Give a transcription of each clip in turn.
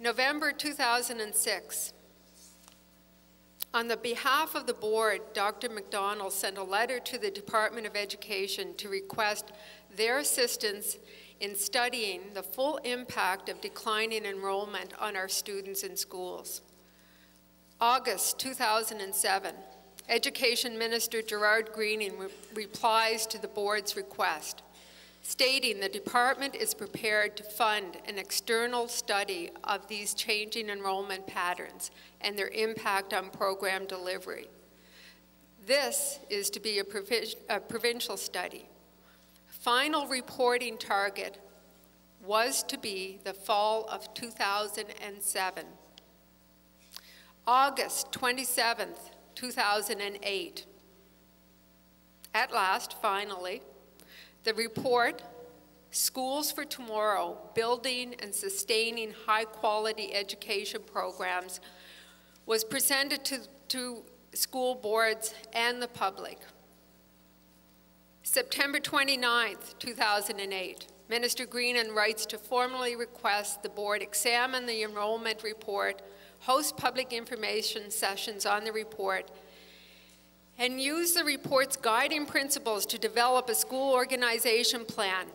November 2006. On the behalf of the board, Dr. McDonald sent a letter to the Department of Education to request their assistance in studying the full impact of declining enrollment on our students in schools. August 2007, Education Minister Gerard Greening replies to the board's request, stating the department is prepared to fund an external study of these changing enrollment patterns and their impact on program delivery. This is to be a provincial study. Final reporting target was to be the fall of 2007. August 27th, 2008. At last, finally, the report, Schools for Tomorrow, Building and Sustaining High-Quality Education Programs, was presented to school boards and the public. September 29th, 2008, Minister Greening writes to formally request the board examine the enrollment report, host public information sessions on the report, and use the report's guiding principles to develop a school organization plan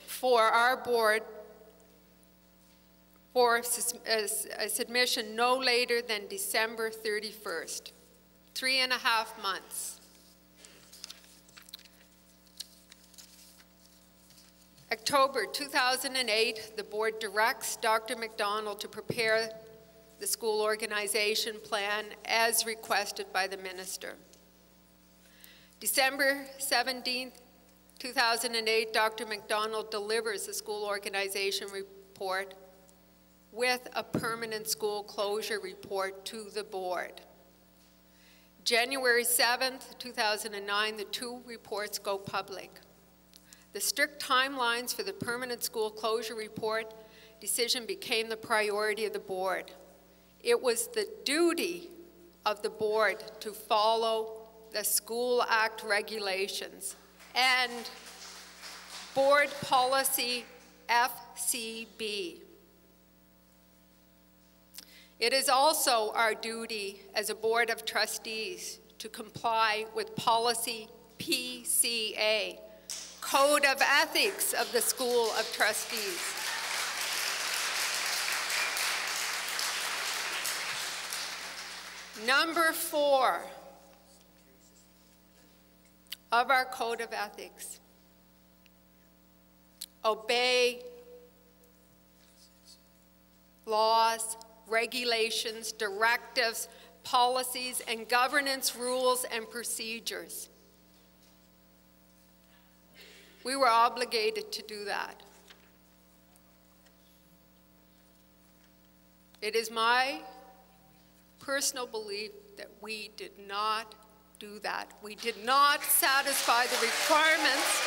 for our board for a submission no later than December 31st, 3.5 months. October 2008, the board directs Dr. McDonald to prepare the school organization plan as requested by the minister. December 17, 2008, Dr. McDonald delivers the school organization report with a permanent school closure report to the board. January 7th, 2009, the two reports go public. The strict timelines for the permanent school closure report decision became the priority of the board. It was the duty of the board to follow the School Act regulations and board policy FCB. It is also our duty as a board of trustees to comply with policy PCA, Code of Ethics of the School of Trustees. Number 4 of our Code of Ethics, obey laws, regulations, directives, policies, and governance rules and procedures. We were obligated to do that. It is my personal belief that we did not do that. We did not satisfy the requirements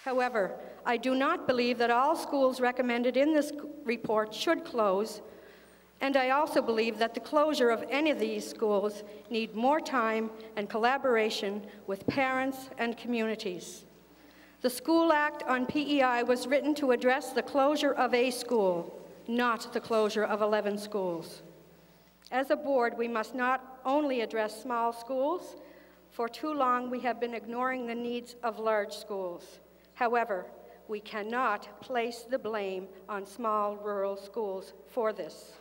However, I do not believe that all schools recommended in this report should close, and I also believe that the closure of any of these schools need more time and collaboration with parents and communities. The School Act on PEI was written to address the closure of a school, not the closure of 11 schools. As a board, we must not only address small schools. For too long, we have been ignoring the needs of large schools. However, we cannot place the blame on small rural schools for this.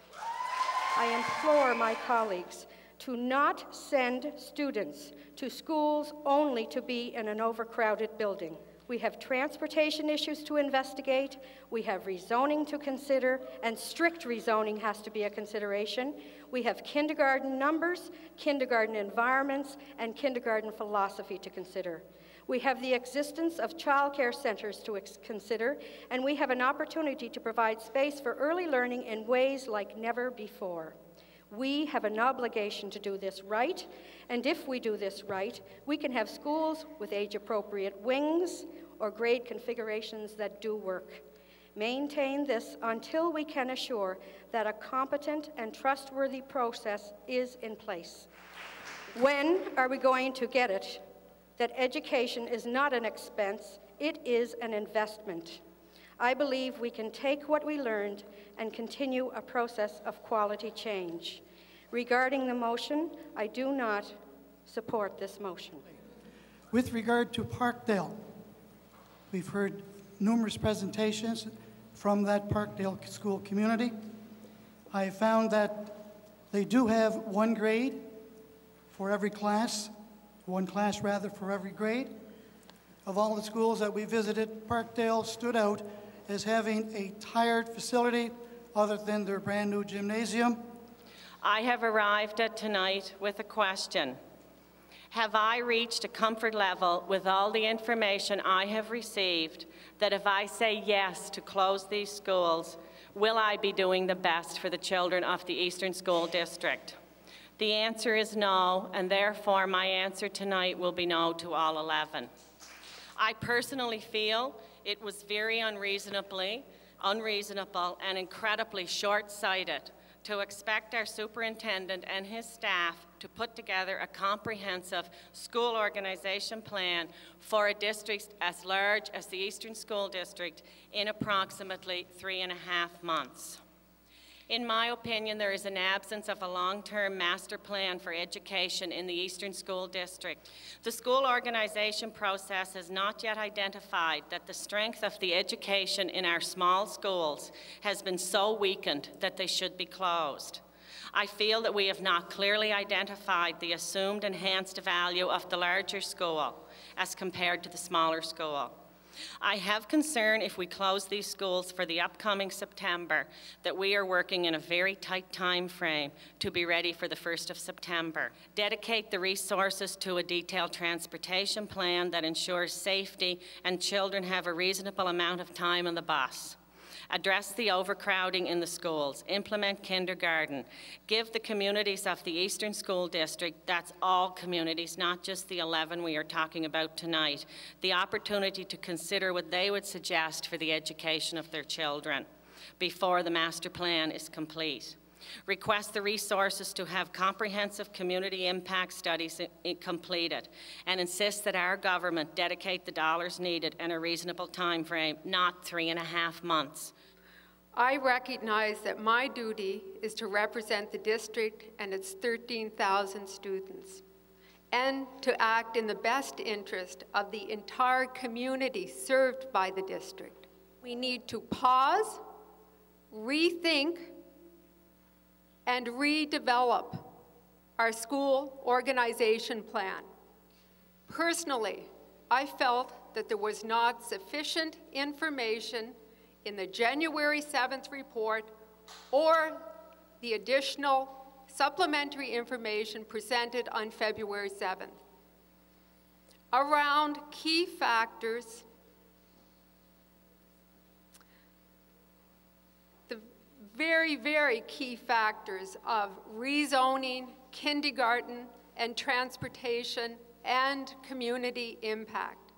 I implore my colleagues to not send students to schools only to be in an overcrowded building. We have transportation issues to investigate, we have rezoning to consider, and strict rezoning has to be a consideration. We have kindergarten numbers, kindergarten environments, and kindergarten philosophy to consider. We have the existence of childcare centers to consider, and we have an opportunity to provide space for early learning in ways like never before. We have an obligation to do this right, and if we do this right, we can have schools with age-appropriate wings or grade configurations that do work. Maintain this until we can assure that a competent and trustworthy process is in place. When are we going to get it? That education is not an expense, It is an investment. I believe we can take what we learned and continue a process of quality change. Regarding the motion, I do not support this motion. With regard to Parkdale, we've heard numerous presentations from that Parkdale school community. I found that they do have one grade for every class, one class rather for every grade. Of all the schools that we visited, Parkdale stood out as having a tired facility other than their brand new gymnasium. I have arrived at tonight with a question. Have I reached a comfort level with all the information I have received that if I say yes to close these schools, will I be doing the best for the children of the Eastern School District? The answer is no, and therefore my answer tonight will be no to all 11. I personally feel it was very unreasonable and incredibly short-sighted to expect our superintendent and his staff to put together a comprehensive school organization plan for a district as large as the Eastern School District in approximately 3.5 months. In my opinion, there is an absence of a long-term master plan for education in the Eastern School District. The school organization process has not yet identified that the strength of the education in our small schools has been so weakened that they should be closed. I feel that we have not clearly identified the assumed enhanced value of the larger school as compared to the smaller school. I have concern if we close these schools for the upcoming September that we are working in a very tight time frame to be ready for the 1st of September. Dedicate the resources to a detailed transportation plan that ensures safety and children have a reasonable amount of time on the bus. Address the overcrowding in the schools, implement kindergarten, give the communities of the Eastern School District, that's all communities, not just the 11 we are talking about tonight, the opportunity to consider what they would suggest for the education of their children before the master plan is complete. Request the resources to have comprehensive community impact studies completed, and insist that our government dedicate the dollars needed in a reasonable time frame, not 3.5 months. I recognize that my duty is to represent the district and its 13,000 students, and to act in the best interest of the entire community served by the district. We need to pause, rethink, and redevelop our school organization plan. Personally, I felt that there was not sufficient information in the January 7th report or the additional supplementary information presented on February 7th around key factors, very, very key factors of rezoning, kindergarten, and transportation, and community impact.